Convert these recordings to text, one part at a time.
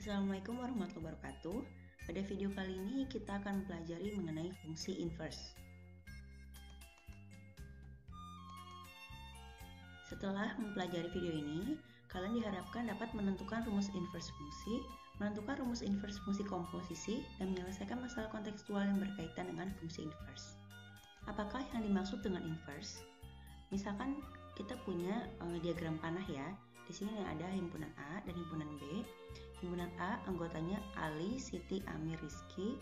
Assalamualaikum warahmatullahi wabarakatuh. Pada video kali ini kita akan mempelajari mengenai fungsi inverse. Setelah mempelajari video ini, kalian diharapkan dapat menentukan rumus inverse fungsi, menentukan rumus inverse fungsi komposisi, dan menyelesaikan masalah kontekstual yang berkaitan dengan fungsi inverse. Apakah yang dimaksud dengan inverse? Misalkan kita punya diagram panah ya. Di sini ada himpunan A dan himpunan B. Himpunan A anggotanya Ali, Siti, Amir, Rizky.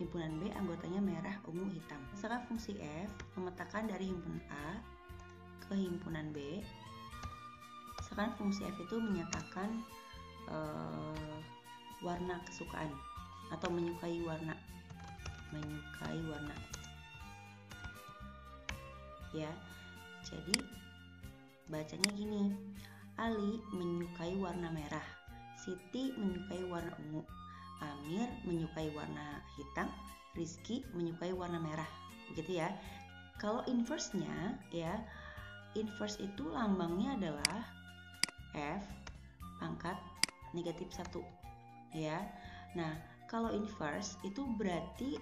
Himpunan B anggotanya merah, ungu, hitam. Misalkan fungsi F memetakan dari himpunan A ke himpunan B. Misalkan fungsi F itu menyatakan warna kesukaan atau menyukai warna. Ya. Jadi bacanya gini. Ali menyukai warna merah, Siti menyukai warna ungu, Amir menyukai warna hitam, Rizky menyukai warna merah. Begitu ya. Kalau inverse-nya ya, inverse itu lambangnya adalah F pangkat negatif 1 ya. Nah, kalau inverse itu berarti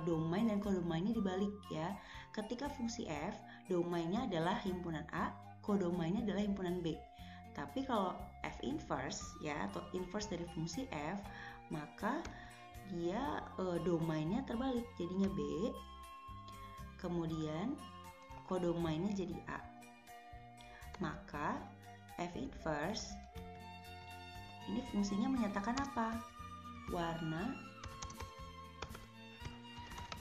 domain dan kodomainnya dibalik ya. Ketika fungsi F, domainnya adalah himpunan A, kodomainnya adalah himpunan B. Tapi kalau F inverse ya, atau inverse dari fungsi F, maka dia domainnya terbalik, jadinya B, kemudian kodomainnya jadi A. Maka F inverse ini fungsinya menyatakan apa? Warna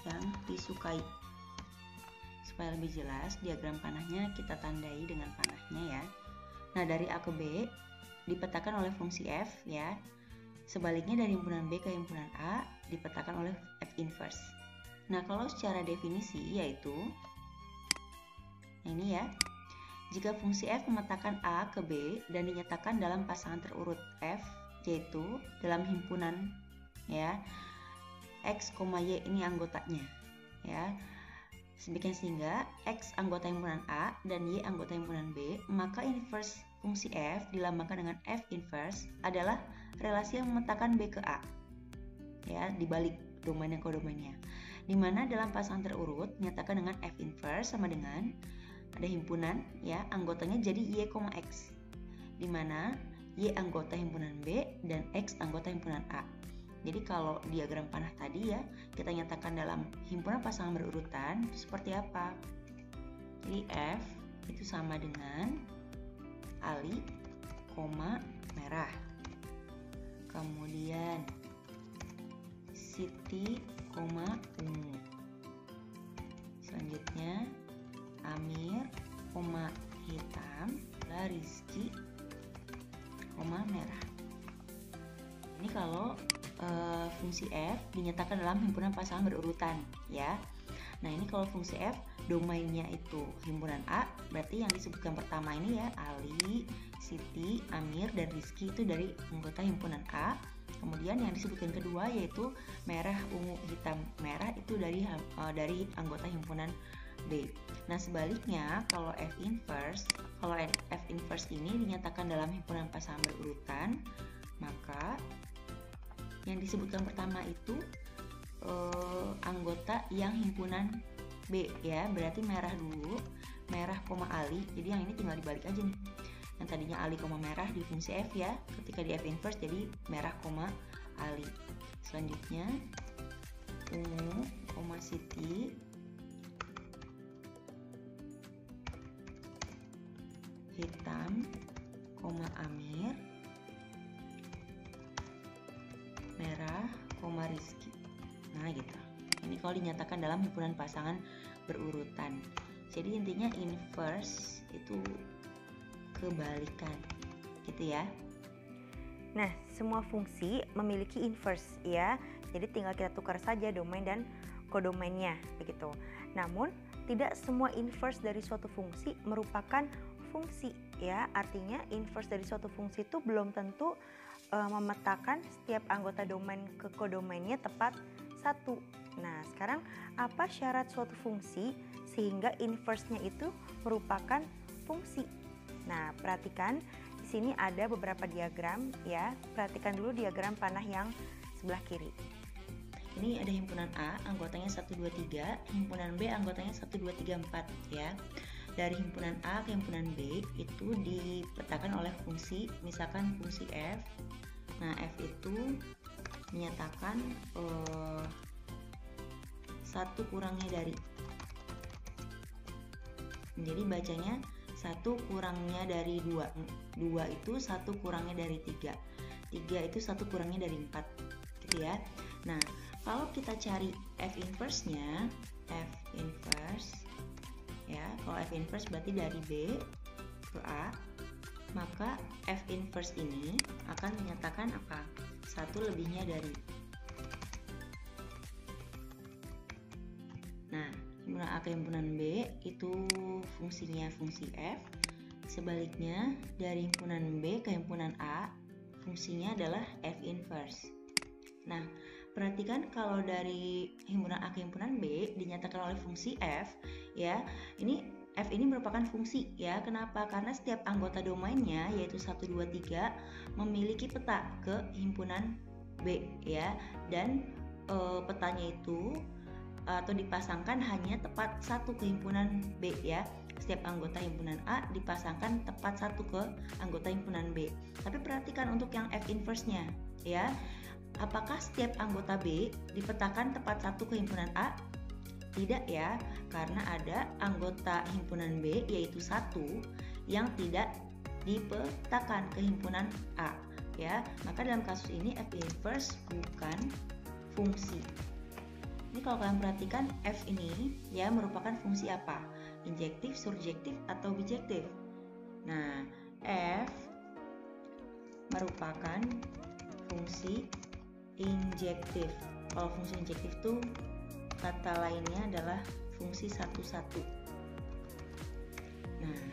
yang disukai. Supaya lebih jelas, diagram panahnya kita tandai dengan panahnya ya. Nah, dari A ke B dipetakan oleh fungsi F ya. Sebaliknya dari himpunan B ke himpunan A dipetakan oleh F inverse. Nah, kalau secara definisi yaitu ini ya. Jika fungsi F memetakan A ke B dan dinyatakan dalam pasangan terurut F, yaitu dalam himpunan ya X, Y ini anggotanya ya. Demikian sehingga X anggota himpunan A dan Y anggota himpunan B, maka inverse fungsi F dilambangkan dengan F inverse adalah relasi yang memetakan B ke A ya, dibalik domain dan kodomainnya, dimana dalam pasangan terurut menyatakan dengan F inverse sama dengan ada himpunan ya, anggotanya jadi Y, X, dimana Y anggota himpunan B dan X anggota himpunan A. Jadi kalau diagram panah tadi ya, kita nyatakan dalam himpunan pasangan berurutan itu seperti apa? Jadi F itu sama dengan Ali, merah. Kemudian Siti, ungu. Selanjutnya Amir, hitam. Rizky, merah. Ini kalau fungsi F dinyatakan dalam himpunan pasangan berurutan ya. Nah, ini kalau fungsi F domainnya itu himpunan A, berarti yang disebutkan pertama ini ya, Ali, Siti, Amir, dan Rizky itu dari anggota himpunan A. Kemudian yang disebutkan kedua yaitu merah, ungu, hitam, merah itu dari anggota himpunan B. Nah, sebaliknya kalau F inverse ini dinyatakan dalam himpunan pasangan berurutan, maka yang disebutkan pertama itu anggota yang himpunan B ya, berarti merah dulu, merah, Ali. Jadi yang ini tinggal dibalik aja nih. Yang tadinya Ali, merah di fungsi F ya, ketika di F inverse jadi merah, Ali. Selanjutnya ungu, Siti, hitam, Amir, merah, Rizky. Nah gitu. Ini kalau dinyatakan dalam himpunan pasangan berurutan. Jadi intinya inverse itu kebalikan gitu ya. Nah, semua fungsi memiliki inverse ya. Jadi tinggal kita tukar saja domain dan kodomainnya begitu. Namun tidak semua inverse dari suatu fungsi merupakan fungsi ya. Artinya inverse dari suatu fungsi itu belum tentu memetakan setiap anggota domain ke kodomainnya tepat satu. Nah, sekarang apa syarat suatu fungsi sehingga inverse-nya itu merupakan fungsi? Nah, perhatikan Di sini ada beberapa diagram ya. Perhatikan dulu diagram panah yang sebelah kiri. Ini ada himpunan A, anggotanya 1, 2, 3, himpunan B, anggotanya 1, 2, 3, 4 ya. Dari himpunan A ke himpunan B itu dipetakan oleh fungsi, misalkan fungsi F. Nah, F itu menyatakan 1 kurangnya dari. Jadi bacanya 1 kurangnya dari 2. 2 itu 1 kurangnya dari 3. 3 itu 1 kurangnya dari 4. Gitu ya. Nah, kalau kita cari F inverse-nya, F inverse ya, kalau F inverse berarti dari B ke A, maka F inverse ini akan menyatakan apa? 1 lebihnya dari. Nah, himpunan A ke himpunan B itu fungsinya fungsi F. Sebaliknya, dari himpunan B ke himpunan A, fungsinya adalah F inverse. Nah, perhatikan kalau dari himpunan A ke himpunan B dinyatakan oleh fungsi F, ya, ini F ini merupakan fungsi ya. Kenapa? Karena setiap anggota domainnya yaitu 1, 2, 3 memiliki peta ke himpunan B ya. Dan petanya itu atau dipasangkan hanya tepat 1 ke himpunan B ya. Setiap anggota himpunan A dipasangkan tepat 1 ke anggota himpunan B. Tapi perhatikan untuk yang F inverse-nya ya. Apakah setiap anggota B dipetakan tepat 1 ke himpunan A? Tidak ya, karena ada anggota himpunan B yaitu 1 yang tidak dipetakan ke himpunan A ya. Maka dalam kasus ini F inverse bukan fungsi. Ini kalau kalian perhatikan F ini ya merupakan fungsi apa? Injektif, surjektif, atau bijektif? Nah, F merupakan fungsi injektif. Kalau fungsi injektif itu kata lainnya adalah fungsi 1, 1. Nah,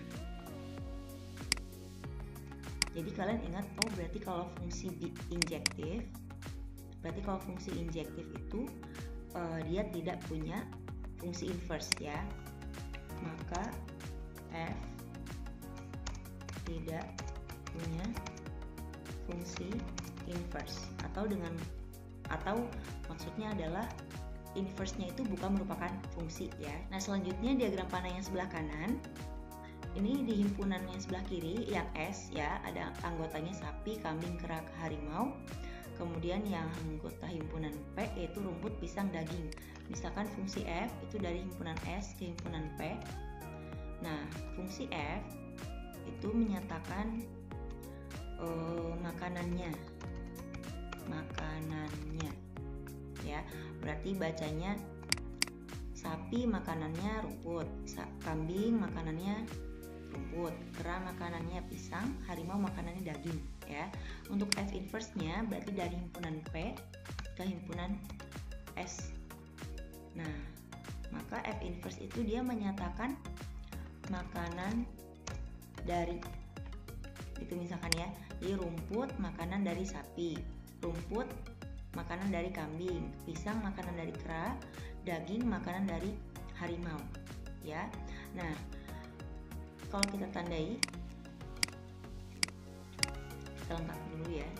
jadi kalian ingat, oh berarti kalau fungsi injektif, berarti kalau fungsi injektif itu dia tidak punya fungsi inverse ya. Maka F tidak punya fungsi inverse, atau maksudnya adalah inverse-nya itu bukan merupakan fungsi ya. Nah, selanjutnya diagram panah yang sebelah kanan. Ini di himpunan yang sebelah kiri yang S ya, ada anggotanya sapi, kambing, kera, harimau. Kemudian yang anggota himpunan P yaitu rumput, pisang, daging. Misalkan fungsi F itu dari himpunan S ke himpunan P. Nah, fungsi F itu menyatakan makanannya ya. Berarti bacanya sapi makanannya rumput, kambing makanannya rumput, kera makanannya pisang, harimau makanannya daging ya. Untuk F inverse-nya berarti dari himpunan P ke himpunan S. Nah, maka F inverse itu dia menyatakan makanan dari, itu misalkan ya, jadi rumput makanan dari sapi, rumput makanan dari kambing, pisang makanan dari kera, daging makanan dari harimau ya. Nah, kalau kita tandai, kita lengkapi dulu ya.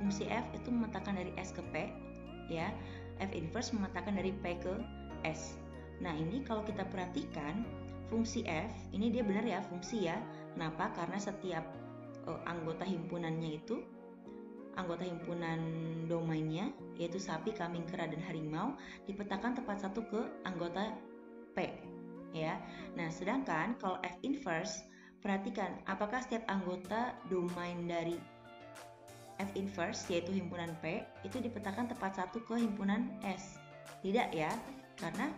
Fungsi F itu memetakan dari S ke P ya. F inverse memetakan dari P ke S. Nah, ini kalau kita perhatikan fungsi F ini dia benar ya fungsi ya. Kenapa? Karena setiap anggota himpunannya itu, anggota himpunan domainnya yaitu sapi, kambing, kera, dan harimau dipetakan tepat 1 ke anggota P ya. Nah, sedangkan kalau F inverse, perhatikan apakah setiap anggota domain dari F inverse yaitu himpunan P itu dipetakan tepat 1 ke himpunan S. Tidak ya, karena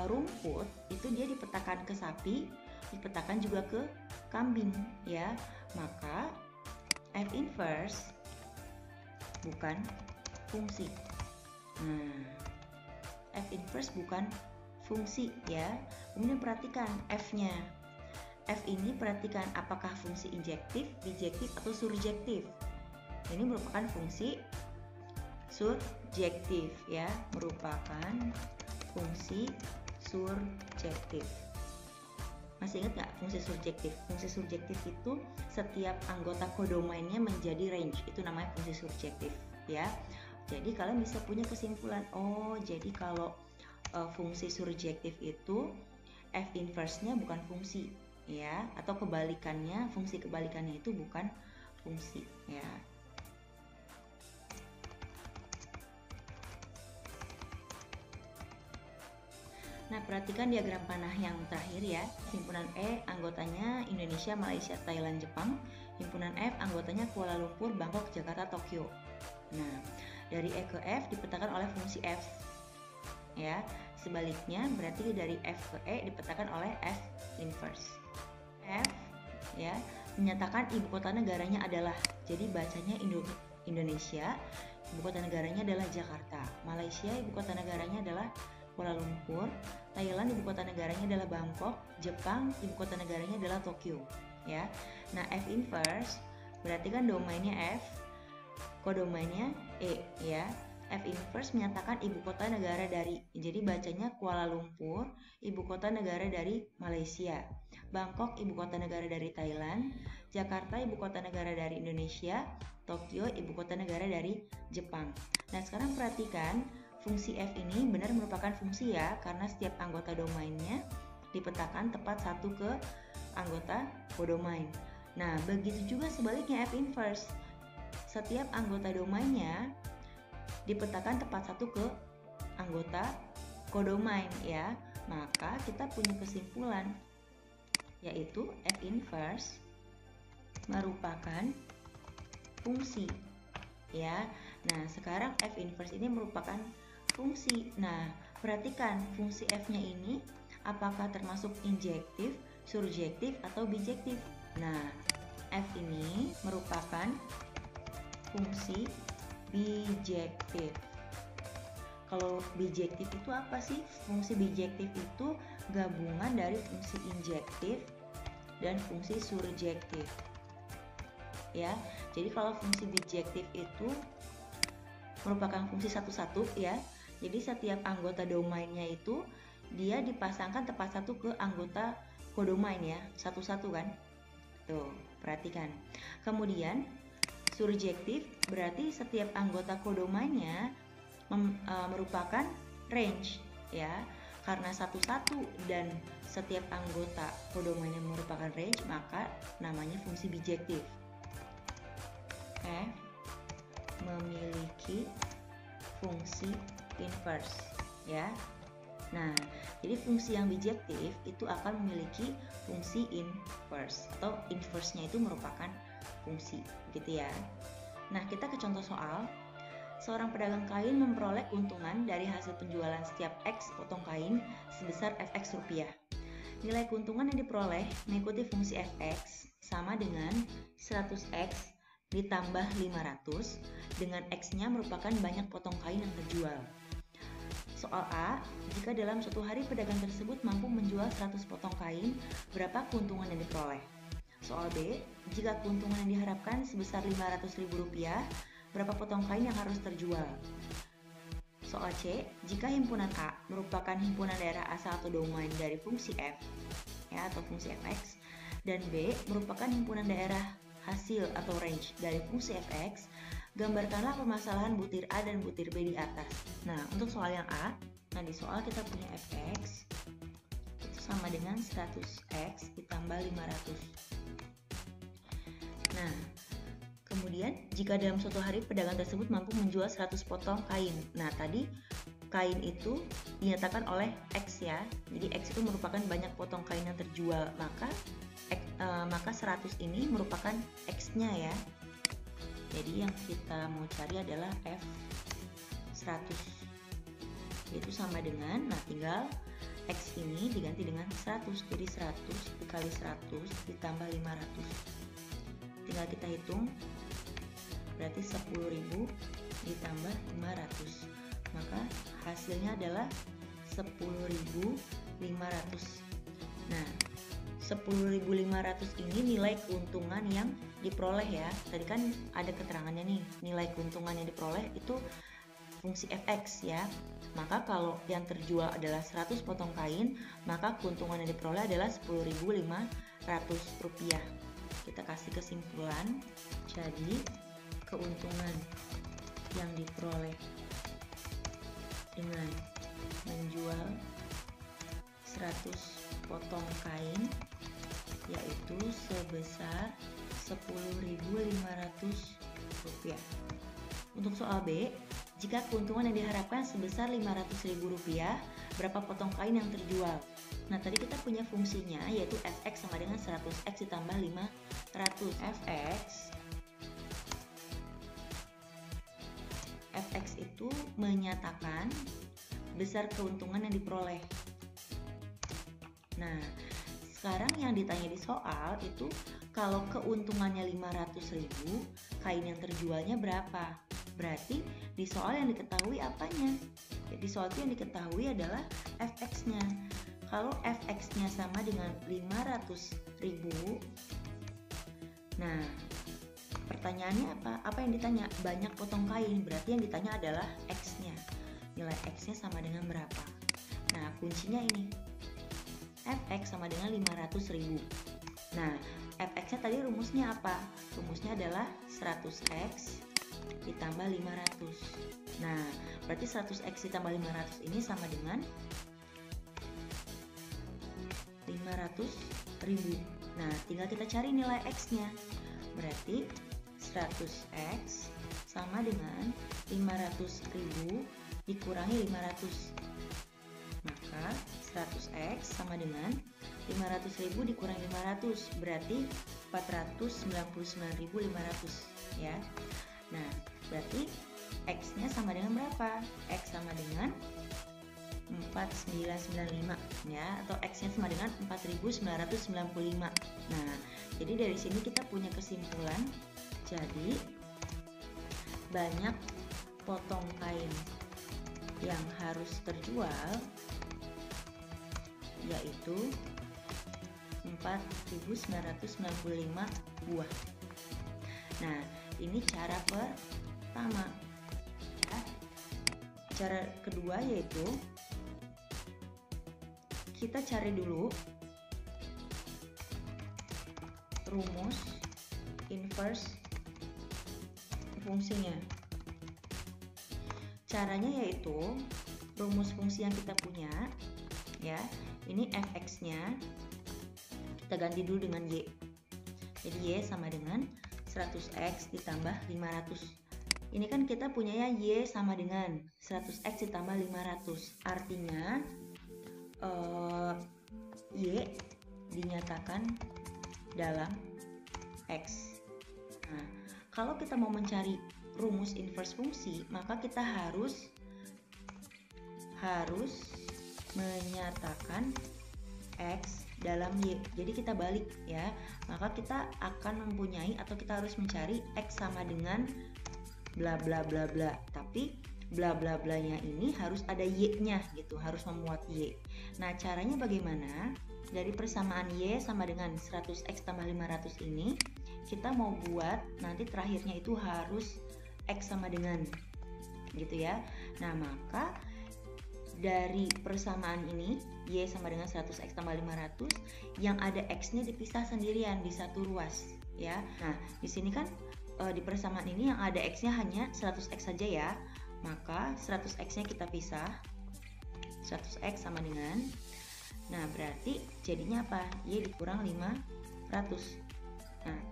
rumput itu dia dipetakan ke sapi, dipetakan juga ke kambing ya. Maka F inverse bukan fungsi. F inverse bukan fungsi ya. Kemudian perhatikan F-nya. F ini perhatikan apakah fungsi injektif, bijektif, atau surjektif. Ini merupakan fungsi surjektif ya, merupakan fungsi surjektif. Masih ingat nggak fungsi surjektif? Fungsi surjektif itu setiap anggota kodomainnya menjadi range, itu namanya fungsi surjektif ya. Jadi kalian bisa punya kesimpulan, oh jadi kalau fungsi surjektif itu F inverse-nya bukan fungsi ya, atau kebalikannya, fungsi kebalikannya itu bukan fungsi ya. Nah, perhatikan diagram panah yang terakhir ya. Himpunan E anggotanya Indonesia, Malaysia, Thailand, Jepang. Himpunan F anggotanya Kuala Lumpur, Bangkok, Jakarta, Tokyo. Nah, dari E ke F dipetakan oleh fungsi F ya. Sebaliknya berarti dari F ke E dipetakan oleh F inverse. F ya menyatakan ibu kota negaranya adalah, jadi bacanya Indonesia, ibu kota negaranya adalah Jakarta. Malaysia ibu kota negaranya adalah Kuala Lumpur. Thailand ibu kota negaranya adalah Bangkok. Jepang ibu kota negaranya adalah Tokyo ya. Nah, F inverse berarti kan domainnya F, kodomainnya E ya. F inverse menyatakan ibu kota negara dari, jadi bacanya Kuala Lumpur, ibu kota negara dari Malaysia. Bangkok ibu kota negara dari Thailand. Jakarta ibu kota negara dari Indonesia. Tokyo ibu kota negara dari Jepang. Nah, sekarang perhatikan fungsi F ini benar merupakan fungsi ya, karena setiap anggota domainnya dipetakan tepat satu ke anggota kodomain. Nah, begitu juga sebaliknya F inverse. Setiap anggota domainnya dipetakan tepat satu ke anggota kodomain ya. Maka kita punya kesimpulan yaitu F inverse merupakan fungsi ya. Nah, sekarang F inverse ini merupakan fungsi. Nah, perhatikan fungsi F-nya ini apakah termasuk injektif, surjektif, atau bijektif. Nah, F ini merupakan fungsi bijektif. Kalau bijektif itu apa sih? Fungsi bijektif itu gabungan dari fungsi injektif dan fungsi surjektif. Ya, jadi kalau fungsi bijektif itu merupakan fungsi satu-satu ya. Jadi setiap anggota domainnya itu dia dipasangkan tepat satu ke anggota kodomain ya, satu-satu kan. Tuh, perhatikan. Kemudian surjektif berarti setiap anggota kodomainnya merupakan range ya, karena satu-satu dan setiap anggota kodomainnya merupakan range, maka namanya fungsi bijektif. F memiliki fungsi inverse ya. Nah, jadi fungsi yang bijektif itu akan memiliki fungsi inverse, atau inverse-nya itu merupakan fungsi gitu ya. Nah, kita ke contoh soal. Seorang pedagang kain memperoleh keuntungan dari hasil penjualan setiap X potong kain sebesar Fx rupiah. Nilai keuntungan yang diperoleh mengikuti fungsi Fx sama dengan 100X ditambah 500 dengan X-nya merupakan banyak potong kain yang terjual. Soal A, jika dalam suatu hari pedagang tersebut mampu menjual 100 potong kain, berapa keuntungan yang diperoleh? Soal B, jika keuntungan yang diharapkan sebesar Rp500.000, berapa potong kain yang harus terjual? Soal C, jika himpunan A merupakan himpunan daerah asal atau domain dari fungsi F ya, atau fungsi Fx, dan B merupakan himpunan daerah hasil atau range dari fungsi Fx, gambarkanlah permasalahan butir A dan butir B di atas. Nah, untuk soal yang A, nah di soal kita punya Fx itu sama dengan 100X ditambah 500. Nah, kemudian jika dalam suatu hari pedagang tersebut mampu menjual 100 potong kain. Nah, tadi kain itu dinyatakan oleh X ya. Jadi X itu merupakan banyak potong kain yang terjual. Maka 100 ini merupakan X-nya ya. Jadi yang kita mau cari adalah F100. Yaitu sama dengan, nah tinggal X ini diganti dengan 100. Jadi 100 dikali 100 ditambah 500. Tinggal kita hitung, berarti 10.000 ditambah 500. Maka hasilnya adalah 10.500. Nah, 10.500 ini nilai keuntungan yang diperoleh ya. Tadi kan ada keterangannya nih, nilai keuntungan yang diperoleh itu fungsi fx ya. Maka kalau yang terjual adalah 100 potong kain, maka keuntungan yang diperoleh adalah 10.500 rupiah. Kita kasih kesimpulan, jadi keuntungan yang diperoleh dengan menjual 100 potong kain yaitu sebesar 10.500 rupiah. Untuk soal B, jika keuntungan yang diharapkan sebesar 500.000 rupiah, berapa potong kain yang terjual? Nah, tadi kita punya fungsinya yaitu fx sama dengan 100x ditambah 500. Fx itu menyatakan besar keuntungan yang diperoleh. Nah, sekarang yang ditanya di soal itu kalau keuntungannya 500.000, kain yang terjualnya berapa? Berarti di soal yang diketahui apanya? Di soal itu yang diketahui adalah fx-nya. Kalau fx-nya sama dengan 500.000, nah pertanyaannya apa? Apa yang ditanya? Banyak potong kain, berarti yang ditanya adalah x-nya. Nilai x-nya sama dengan berapa? Nah, kuncinya ini. Fx sama dengan 500.000. Nah, fx-nya tadi rumusnya apa? Rumusnya adalah 100x ditambah 500. Nah, berarti 100x ditambah 500 ini sama dengan 500.000. Nah, tinggal kita cari nilai x-nya. Berarti 100x sama dengan 500.000 dikurangi 500. Maka 100x sama dengan 500.000 dikurangi 500, berarti 499.500 ya. Nah, berarti x-nya sama dengan berapa? X sama dengan 4995 ya, atau x-nya sama dengan 4995. Nah, jadi dari sini kita punya kesimpulan, jadi banyak potong kain yang harus terjual yaitu 4.995 buah. Nah, ini cara pertama. Cara kedua yaitu kita cari dulu rumus inverse fungsinya. Caranya yaitu rumus fungsi yang kita punya ya, ini fx-nya kita ganti dulu dengan y. Jadi y sama dengan 100x ditambah 500. Ini kan kita punya ya y sama dengan 100x ditambah 500. Artinya y dinyatakan dalam x. Nah, kalau kita mau mencari rumus inverse fungsi, maka kita harus menyatakan x dalam y. Jadi kita balik ya. Maka kita akan mempunyai atau kita harus mencari x sama dengan bla bla bla bla. Tapi bla bla blanya ini harus ada y-nya gitu, harus memuat y. Nah, caranya bagaimana? Dari persamaan y sama dengan 100x tambah 500 ini, kita mau buat nanti terakhirnya itu harus x sama dengan gitu ya. Nah, maka dari persamaan ini y sama dengan 100x tambah 500, yang ada x-nya dipisah sendirian di satu ruas ya. Nah, di sini kan di persamaan ini yang ada x-nya hanya 100x saja ya. Maka 100x-nya kita pisah. 100x sama dengan, nah berarti jadinya apa? Y dikurang 500.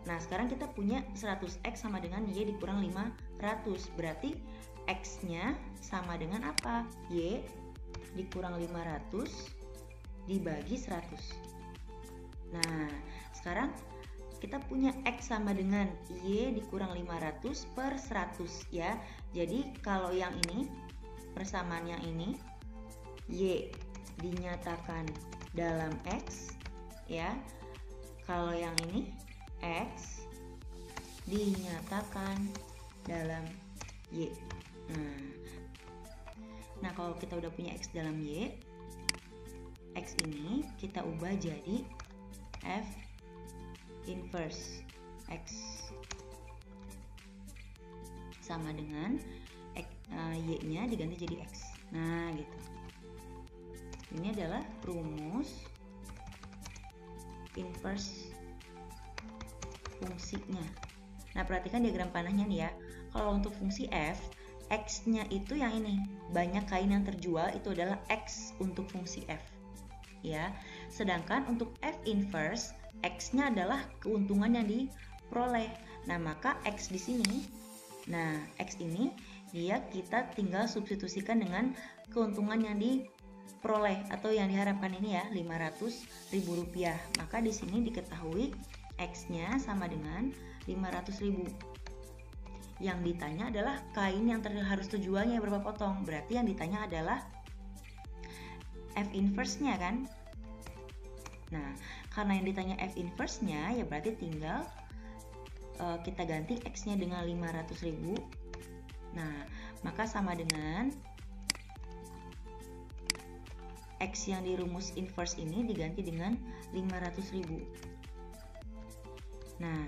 Nah, sekarang kita punya 100x sama dengan y dikurang 500. Berarti x-nya sama dengan apa? Y dikurang 500 dibagi 100. Nah, sekarang kita punya x sama dengan y dikurang 500 per 100 ya. Jadi kalau yang ini, persamaan yang ini, y dinyatakan dalam x ya. Kalau yang ini, x dinyatakan dalam y. Nah, kalau kita udah punya x dalam y, X ini kita ubah jadi F inverse X sama dengan Y-nya diganti jadi X. Nah, gitu. Ini adalah rumus inverse fungsinya. Nah, perhatikan diagram panahnya nih ya. Kalau untuk fungsi F, X-nya itu yang ini. Banyak kain yang terjual itu adalah X untuk fungsi F. Ya. Sedangkan untuk F inverse, X-nya adalah keuntungan yang diperoleh. Nah, maka X di sini, nah, X ini dia kita tinggal substitusikan dengan keuntungan yang diperoleh atau yang diharapkan ini ya, Rp500.000. Maka di sini diketahui X-nya sama dengan 500.000. Yang ditanya adalah kain yang harus terjualnya berapa potong. Berarti yang ditanya adalah F inverse-nya kan. Nah, karena yang ditanya F inverse-nya ya berarti tinggal kita ganti X-nya dengan 500.000. Nah, maka sama dengan X yang di rumus inverse ini diganti dengan 500.000. Nah,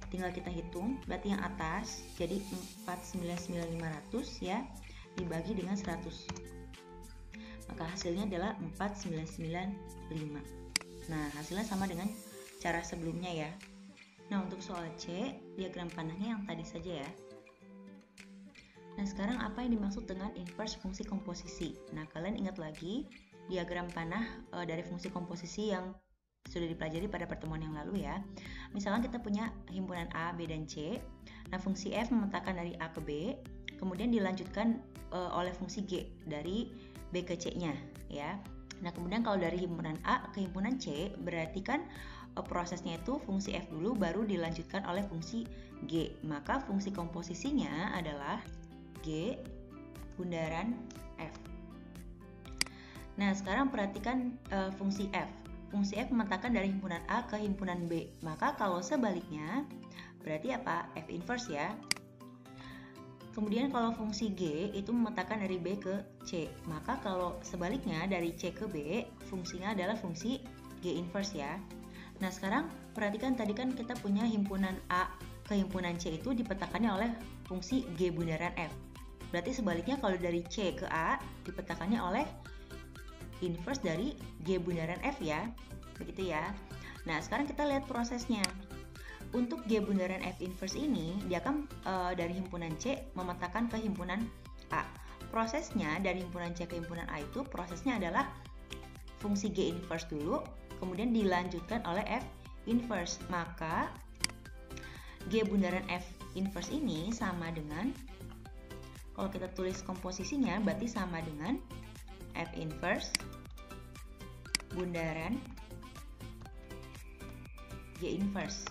tinggal kita hitung, berarti yang atas jadi 499.500 ya, dibagi dengan 100. Maka hasilnya adalah 4.995. Nah, hasilnya sama dengan cara sebelumnya ya. Nah, untuk soal C, diagram panahnya yang tadi saja ya. Nah, sekarang apa yang dimaksud dengan inverse fungsi komposisi? Nah, kalian ingat lagi diagram panah dari fungsi komposisi yang sudah dipelajari pada pertemuan yang lalu ya. Misalnya kita punya himpunan A, B, dan C. Nah, fungsi F memetakan dari A ke B, kemudian dilanjutkan oleh fungsi G dari B ke C-nya ya. Nah, kemudian kalau dari himpunan A ke himpunan C, berarti kan prosesnya itu fungsi F dulu baru dilanjutkan oleh fungsi G. Maka fungsi komposisinya adalah G bundaran F. Nah, sekarang perhatikan fungsi F. Fungsi F memetakan dari himpunan A ke himpunan B. Maka kalau sebaliknya, berarti apa? F inverse ya. Kemudian kalau fungsi G itu memetakan dari B ke C. Maka kalau sebaliknya dari C ke B, fungsinya adalah fungsi G inverse ya. Nah, sekarang perhatikan tadi kan kita punya himpunan A ke himpunan C itu dipetakannya oleh fungsi G bundaran F. Berarti sebaliknya kalau dari C ke A dipetakannya oleh inverse dari G bundaran F ya. Begitu ya. Nah, sekarang kita lihat prosesnya. Untuk G bundaran F inverse ini, dia kan dari himpunan C memetakan ke himpunan A. Prosesnya dari himpunan C ke himpunan A itu prosesnya adalah fungsi G inverse dulu, kemudian dilanjutkan oleh F inverse. Maka G bundaran F inverse ini sama dengan, kalau kita tulis komposisinya berarti sama dengan F inverse bundaran G inverse.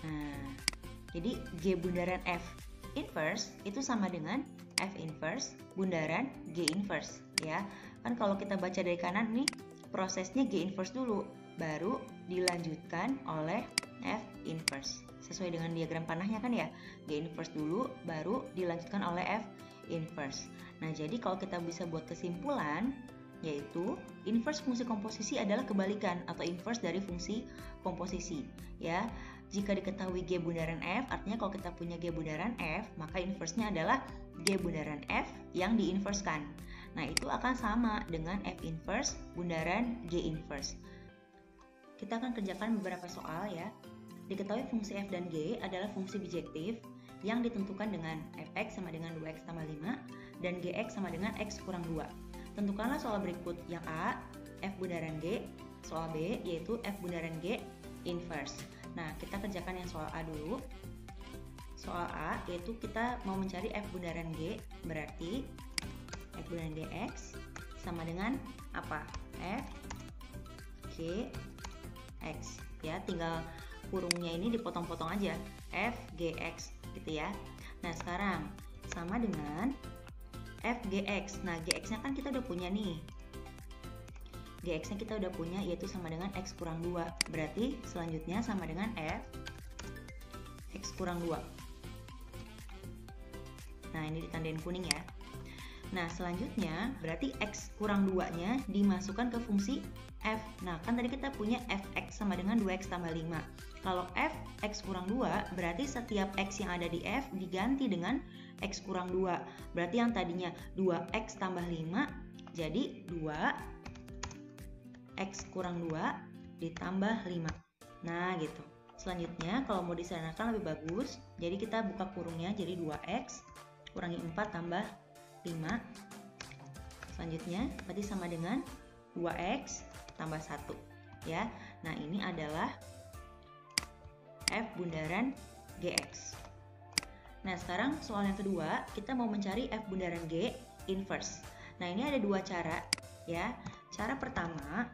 Nah, jadi G bundaran F inverse itu sama dengan F inverse bundaran G inverse ya. Kan kalau kita baca dari kanan nih, prosesnya G inverse dulu, baru dilanjutkan oleh F inverse. Sesuai dengan diagram panahnya kan ya, G inverse dulu, baru dilanjutkan oleh F inverse. Nah, jadi kalau kita bisa buat kesimpulan, yaitu inverse fungsi komposisi adalah kebalikan atau inverse dari fungsi komposisi ya. Jika diketahui G bundaran F, artinya kalau kita punya G bundaran F, maka inverse-nya adalah G bundaran F yang diinverskan. Nah, itu akan sama dengan F inverse bundaran G inverse. Kita akan kerjakan beberapa soal ya. Diketahui fungsi F dan G adalah fungsi bijektif yang ditentukan dengan Fx sama dengan 2x tambah 5 dan Gx sama dengan x kurang 2. Tentukanlah soal berikut. Yang A, F bundaran G. Soal B, yaitu F bundaran G inverse. Nah, kita kerjakan yang soal A dulu. Soal A, yaitu kita mau mencari F bundaran G, berarti F bundaran Gx sama dengan apa? F G X. Ya, tinggal kurungnya ini dipotong-potong aja. F Gx gitu ya. Nah, sekarang sama dengan F Gx. Nah, Gx-nya kan kita udah punya nih. Gx-nya kita udah punya, yaitu sama dengan x kurang 2. Berarti selanjutnya sama dengan F x kurang 2. Nah, ini ditandain kuning ya. Nah, selanjutnya berarti x kurang 2-nya dimasukkan ke fungsi F. Nah, kan tadi kita punya Fx sama dengan 2x tambah 5. Kalau Fx kurang 2, berarti setiap x yang ada di F diganti dengan x kurang 2. Berarti yang tadinya 2x tambah 5, jadi 2x kurang 2 ditambah 5. Nah, gitu. Selanjutnya, kalau mau disederhanakan lebih bagus, jadi kita buka kurungnya, jadi 2x kurangi 4 tambah 5. Selanjutnya, berarti sama dengan 2x tambah 1 ya. Nah, ini adalah F bundaran Gx. Nah, sekarang soal yang kedua, kita mau mencari F bundaran G inverse. Nah, ini ada dua cara ya. Cara pertama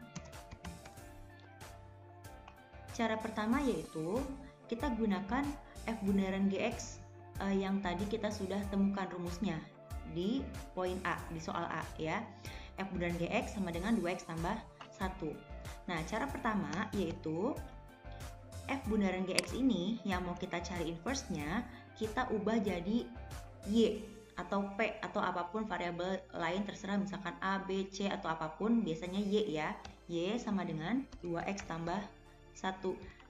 yaitu kita gunakan F bundaran Gx yang tadi kita sudah temukan rumusnya di poin A, di soal A ya. F bundaran Gx sama dengan 2x tambah 1. Nah, cara pertama yaitu F bundaran Gx ini yang mau kita cari inverse-nya, kita ubah jadi Y atau P atau apapun variabel lain terserah, misalkan A, B, C atau apapun, biasanya Y ya. Y sama dengan 2x tambah 1.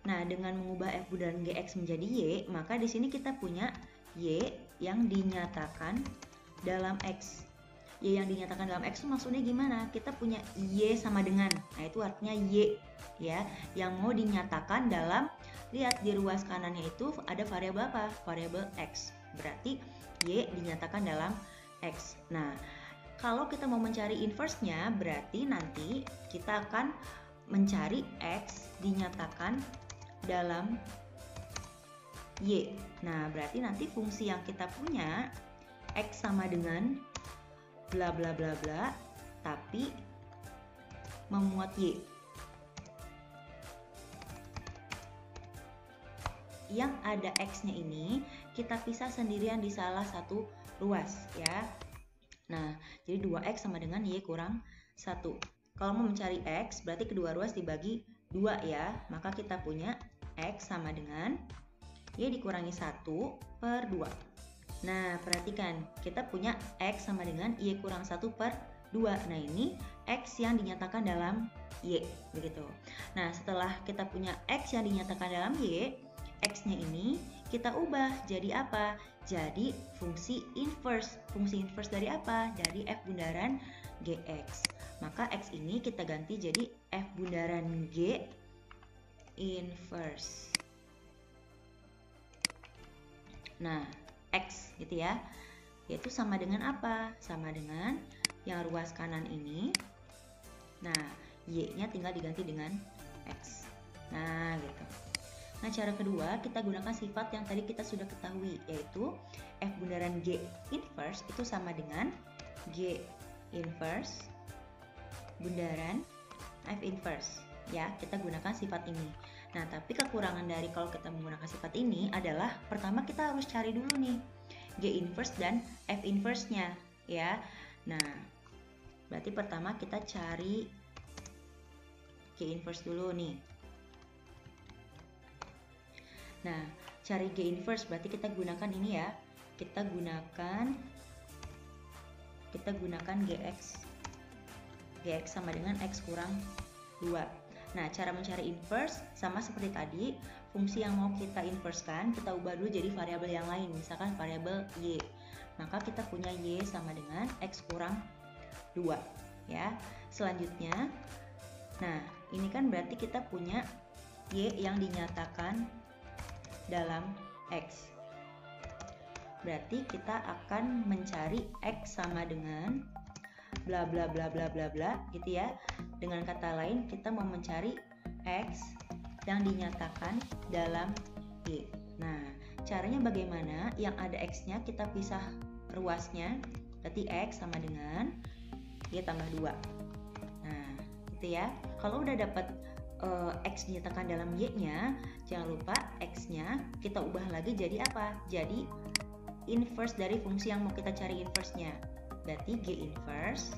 Nah, dengan mengubah F bundaran Gx menjadi Y, maka di sini kita punya Y yang dinyatakan dalam X. Y yang dinyatakan dalam X itu maksudnya gimana? Kita punya Y sama dengan, nah itu artinya Y ya, yang mau dinyatakan dalam, lihat di ruas kanannya itu ada variabel apa? Variabel X. Berarti Y dinyatakan dalam X. Nah, kalau kita mau mencari inverse-nya, berarti nanti kita akan mencari X dinyatakan dalam Y. Nah, berarti nanti fungsi yang kita punya X sama dengan bla bla bla bla, tapi memuat Y. Yang ada X-nya ini kita pisah sendirian di salah satu ruas ya. Nah, jadi 2x sama dengan Y kurang 1. Kalau mau mencari X, berarti kedua ruas dibagi 2 ya. Maka kita punya X sama dengan Y dikurangi 1 per 2. Nah, perhatikan, kita punya X sama dengan Y kurang 1 per 2. Nah, ini X yang dinyatakan dalam Y, begitu. Nah, setelah kita punya X yang dinyatakan dalam Y, X-nya ini kita ubah jadi apa? Jadi fungsi inverse. Fungsi inverse dari apa? Dari F bundaran Gx. Maka X ini kita ganti jadi F bundaran G inverse. Nah, X gitu ya, yaitu sama dengan apa? Sama dengan yang ruas kanan ini. Nah, Y-nya tinggal diganti dengan X. Nah, gitu. Nah, cara kedua kita gunakan sifat yang tadi kita sudah ketahui, yaitu F bundaran G inverse itu sama dengan G inverse bundaran F inverse. Ya, kita gunakan sifat ini. Nah, tapi kekurangan dari kalau kita menggunakan sifat ini adalah pertama kita harus cari dulu nih G inverse dan F inverse-nya ya. Nah, berarti pertama kita cari G inverse dulu nih. Nah, cari G inverse berarti kita gunakan ini ya. Kita gunakan Gx sama dengan X kurang 2. Nah, cara mencari inverse sama seperti tadi, fungsi yang mau kita inverse-kan, kita ubah dulu jadi variabel yang lain, misalkan variabel Y. Maka kita punya Y sama dengan X kurang 2, ya. Selanjutnya, nah, ini kan berarti kita punya Y yang dinyatakan dalam X. Berarti kita akan mencari X sama dengan bla bla bla bla bla bla gitu ya. Dengan kata lain, kita mau mencari X yang dinyatakan dalam Y. Nah, caranya bagaimana? Yang ada X-nya kita pisah ruasnya, berarti X sama dengan Y tambah 2. Nah, gitu ya. Kalau udah dapat X dinyatakan dalam Y-nya, jangan lupa X-nya kita ubah lagi jadi apa? Jadi inverse dari fungsi yang mau kita cari inverse-nya. Berarti G inverse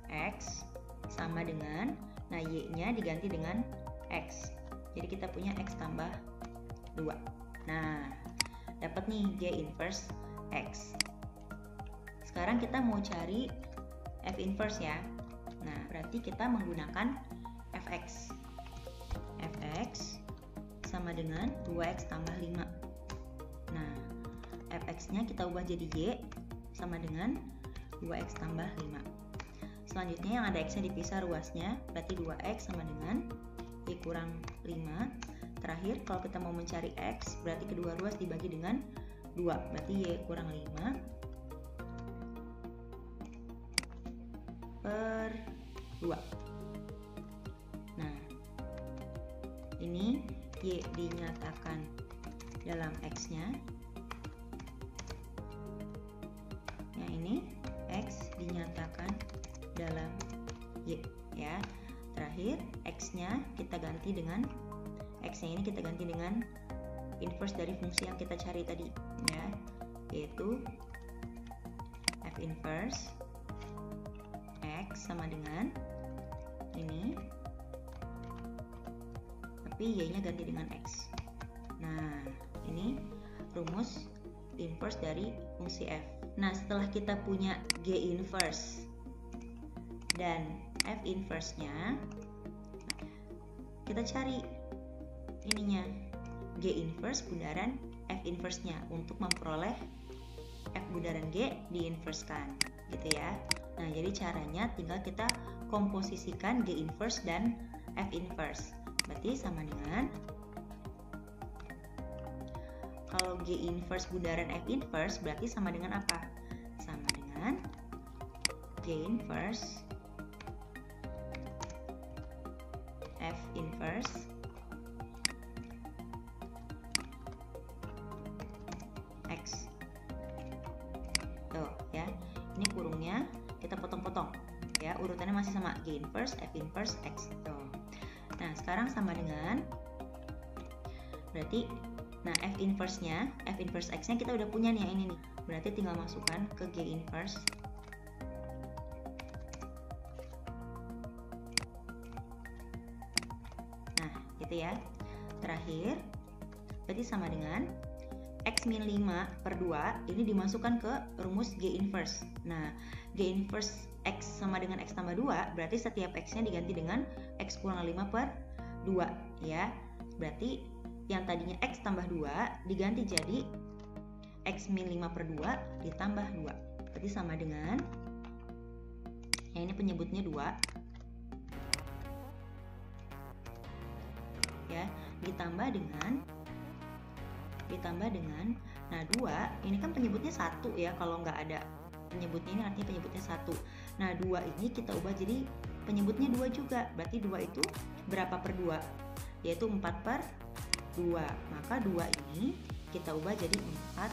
X sama dengan, nah Y-nya diganti dengan X. Jadi kita punya X tambah 2. Nah, dapat nih G inverse X. Sekarang kita mau cari F inverse ya. Nah, berarti kita menggunakan fx. Fx sama dengan 2x tambah 5. Nah, fx-nya kita ubah jadi y sama dengan 2x tambah 5. Selanjutnya yang ada x-nya dipisah ruasnya, berarti 2x sama dengan y kurang 5. Terakhir, kalau kita mau mencari x, berarti kedua ruas dibagi dengan 2, berarti y kurang 5 per 2. Nah, ini y dinyatakan dalam x-nya. Yang ini x dinyatakan dalam y ya. Terakhir, x-nya kita ganti dengan x-nya ini kita ganti dengan inverse dari fungsi yang kita cari tadi ya, yaitu f inverse x sama dengan ini, tapi y-nya ganti dengan x. Nah, ini rumus inverse dari fungsi f. Nah, setelah kita punya g inverse dan f inverse-nya, kita cari ininya g inverse bundaran f inverse-nya untuk memperoleh f bundaran g diinverskan gitu ya. Nah, jadi caranya tinggal kita komposisikan g inverse dan f inverse. Berarti sama dengan, kalau g inverse bundaran f inverse berarti sama dengan apa? Sama dengan g inverse f inverse x. Tuh ya, ini kurungnya kita potong-potong ya, urutannya masih sama, g inverse f inverse x. Tuh. Nah, sekarang sama dengan, berarti nah f inverse x nya kita udah punya nih yang ini nih, berarti tinggal masukkan ke g inverse. Nah, gitu ya. Terakhir, berarti sama dengan x min 5 per 2 ini dimasukkan ke rumus g inverse. Nah, g inverse x sama dengan x tambah 2, berarti setiap x-nya diganti dengan x kurang 5 per 2 ya. Berarti yang tadinya x tambah 2 diganti jadi x min 5 per 2 ditambah 2. Berarti sama dengan, yang ini penyebutnya 2 ya, ditambah dengan, nah 2 ini kan penyebutnya 1 ya, kalau nggak ada penyebutnya ini artinya penyebutnya 1. Nah, 2 ini kita ubah jadi penyebutnya 2 juga, berarti 2 itu berapa per 2? Yaitu 4 per 2. Maka 2 ini kita ubah jadi 4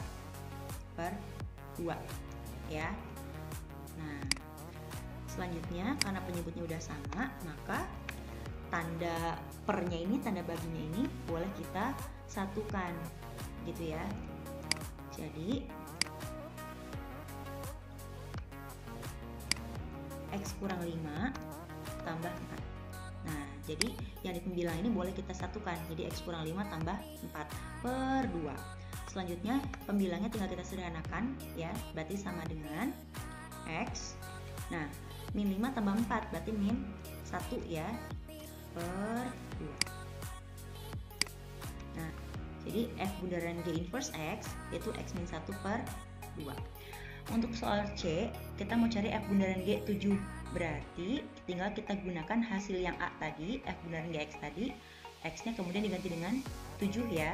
per 2 ya. Nah, selanjutnya karena penyebutnya udah sama, maka tanda pernya ini, tanda baginya ini boleh kita satukan gitu ya. Jadi x kurang 5 tambah 4. Nah, jadi yang di pembilang ini boleh kita satukan, jadi x kurang 5 tambah 4 per 2. Selanjutnya pembilangnya tinggal kita sederhanakan ya, berarti sama dengan x, nah min 5 tambah 4 berarti min 1 ya, per 2. Nah, jadi f bundaran g inverse x yaitu x min 1 per 2. Untuk soal C, kita mau cari f bundaran g 7. Berarti tinggal kita gunakan hasil yang A tadi, f bundaran gx tadi, x-nya kemudian diganti dengan 7 ya.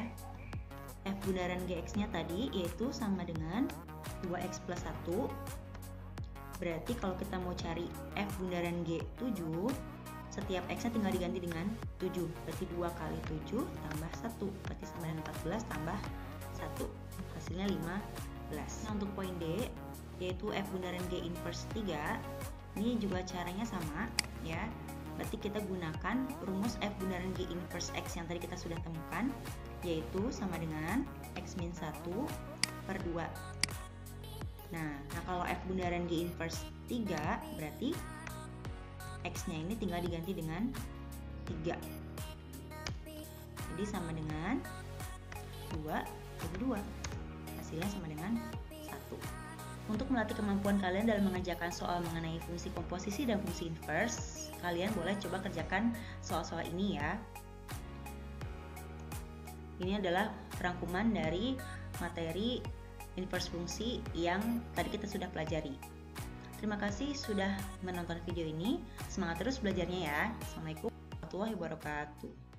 F bundaran gx-nya tadi yaitu sama dengan 2x plus 1. Berarti kalau kita mau cari f bundaran g7, setiap x-nya tinggal diganti dengan 7. Berarti 2 kali 7 tambah 1, berarti sama dengan 14 tambah 1. Hasilnya 15. Nah, untuk poin D, yaitu f bundaran g inverse 3, ini juga caranya sama ya. Berarti kita gunakan rumus f bundaran g inverse x yang tadi kita sudah temukan, yaitu sama dengan x min 1 per 2. Nah, kalau f bundaran g inverse 3 berarti x-nya ini tinggal diganti dengan 3. Jadi sama dengan 2 bagi 2. Hasilnya sama dengan 1. Untuk melatih kemampuan kalian dalam mengerjakan soal mengenai fungsi komposisi dan fungsi inverse, kalian boleh coba kerjakan soal-soal ini ya. Ini adalah rangkuman dari materi inverse fungsi yang tadi kita sudah pelajari. Terima kasih sudah menonton video ini. Semangat terus belajarnya ya. Assalamualaikum warahmatullahi wabarakatuh.